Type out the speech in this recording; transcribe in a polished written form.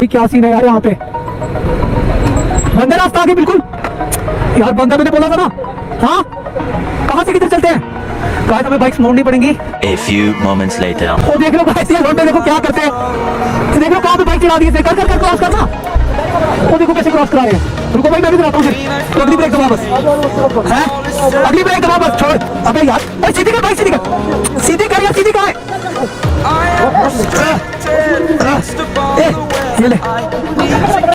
क्या सीन है यार यहाँ पे। बंदे रास्ता आगे बिल्कुल यार, बंदा मैंने बोला था ना। हाँ कहाँ से किधर चलते हैं गाइस, हमें बाइक्स मोड़नी पड़ेंगी। A few moments later. वो देख लो गाइस, ये बंदे देखो क्या करते हैं, देख लो कहाँ पे बाइक चला दी है। कर कर कर क्रॉस करना, वो देखो कैसे क्रॉस करा रहे हैं। रुको भाई मैं भी कराता हूँ फिर, तो अगली ब्रेक दबा बस है, अगली ब्रेक दबा बस, छोड़। अबे यार भाई सीधी कर, बाइक सीधी कर, सीधी कर यार, सीधी कहाँ है। ये ले